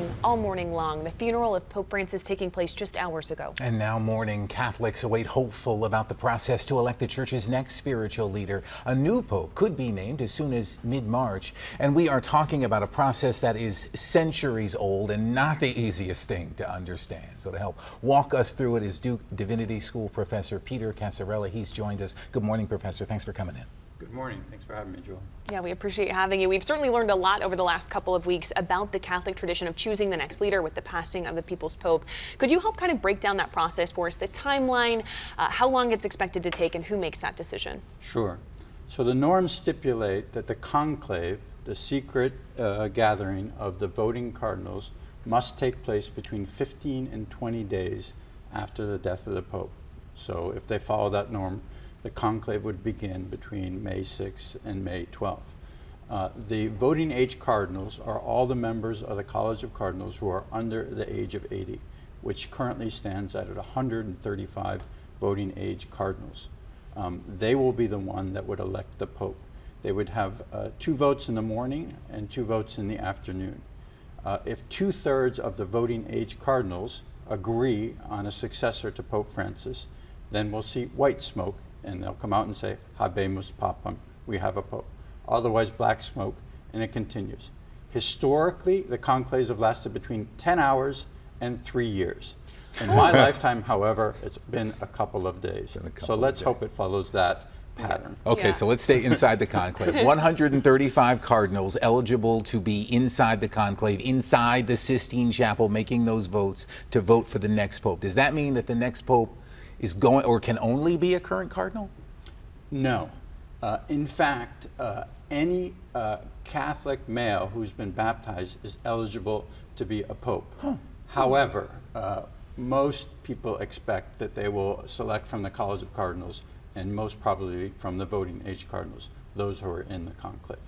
going all morning long. The funeral of Pope Francis taking place just hours ago. And now morning, Catholics await hopeful about the process to elect the church's next spiritual leader. A new pope could be named as soon as mid-March. And we are talking about a process that is centuries old and not the easiest thing to understand. So to help walk us through it is Duke Divinity School professor Peter Casarella. He's joined us. Good morning, Professor. Thanks for coming in. Good morning. Thanks for having me, Joel. Yeah, we appreciate having you. We've certainly learned a lot over the last couple of weeks about the Catholic tradition of choosing the next leader with the passing of the People's Pope. Could you help kind of break down that process for us, the timeline, how long it's expected to take, and who makes that decision? Sure. So the norms stipulate that the conclave, the secret gathering of the voting cardinals, must take place between 15 and 20 days after the death of the Pope. So if they follow that norm, the conclave would begin between May 6th and May 12th. The voting age cardinals are all the members of the College of Cardinals who are under the age of 80, which currently stands at 135 voting age cardinals. They will be the one that would elect the Pope. They would have 2 votes in the morning and 2 votes in the afternoon. If 2/3 of the voting age cardinals agree on a successor to Pope Francis, then we'll see white smoke, and they'll come out and say, Habemus Papam, we have a Pope. Otherwise, black smoke, and it continues. Historically, the conclaves have lasted between 10 hours and 3 years. In my lifetime, however, it's been a couple of days. So let's hope it follows that pattern. Okay, so let's stay inside the conclave. 135 cardinals eligible to be inside the conclave, inside the Sistine Chapel, making those votes to vote for the next Pope. Does that mean that the next Pope is going, or can only be a current cardinal? No. In fact, any Catholic male who's been baptized is eligible to be a pope. However, most people expect that they will select from the College of Cardinals, and most probably from the voting age cardinals, those who are in the conclave.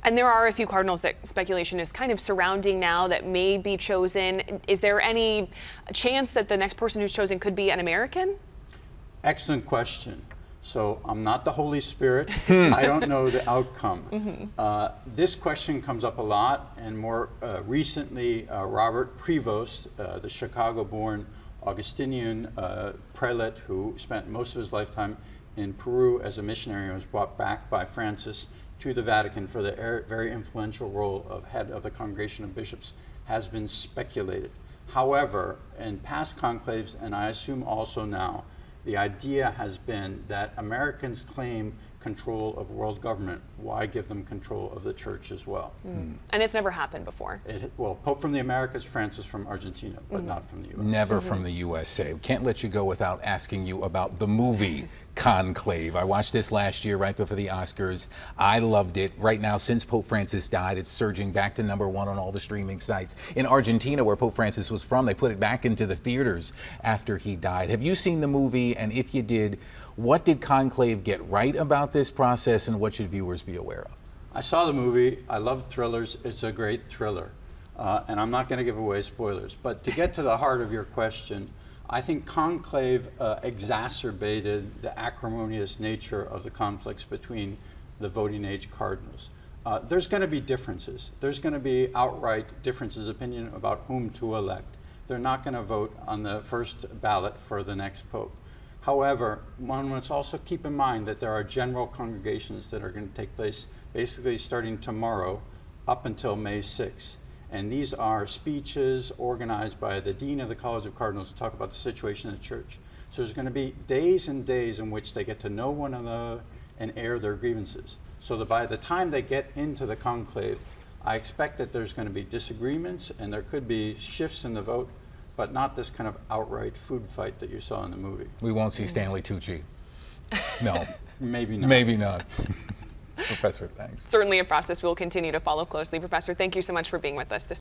And there are a few cardinals that speculation is kind of surrounding now that may be chosen. Is there any chance that the next person who's chosen could be an American? Excellent question. So I'm not the Holy Spirit. I don't know the outcome. This question comes up a lot, and more recently, Robert Prevost, the Chicago-born Augustinian prelate who spent most of his lifetime in Peru as a missionary and was brought back by Francis to the Vatican for the very influential role of head of the Congregation of Bishops, has been speculated. However, in past conclaves, and I assume also now, the idea has been that Americans claim control of world government. Why give them control of the church as well? And it's never happened before. Well, Pope from the Americas, Francis from Argentina, but not from the U.S. Never from the USA. Can't let you go without asking you about the movie Conclave. I watched this last year right before the Oscars. I loved it. Right now, since Pope Francis died, it's surging back to #1 on all the streaming sites. In Argentina, where Pope Francis was from, they put it back into the theaters after he died. Have you seen the movie? And if you did, what did Conclave get right about this process, and what should viewers be aware of? I saw the movie. I love thrillers. It's a great thriller. And I'm not going to give away spoilers. But to get to the heart of your question, I think Conclave exacerbated the acrimonious nature of the conflicts between the voting age cardinals. There's going to be differences. There's going to be outright differences of opinion about whom to elect. They're not going to vote on the first ballot for the next pope. However, one must also keep in mind that there are general congregations that are going to take place basically starting tomorrow up until May 6th. And these are speeches organized by the Dean of the College of Cardinals to talk about the situation in the church. So there's going to be days and days in which they get to know one another and air their grievances. So that by the time they get into the conclave, I expect that there's going to be disagreements and there could be shifts in the vote, but not this kind of outright food fight that you saw in the movie. We won't see Stanley Tucci. No. Maybe not. Maybe not. Professor, thanks. Certainly a process we'll continue to follow closely. Professor, thank you so much for being with us this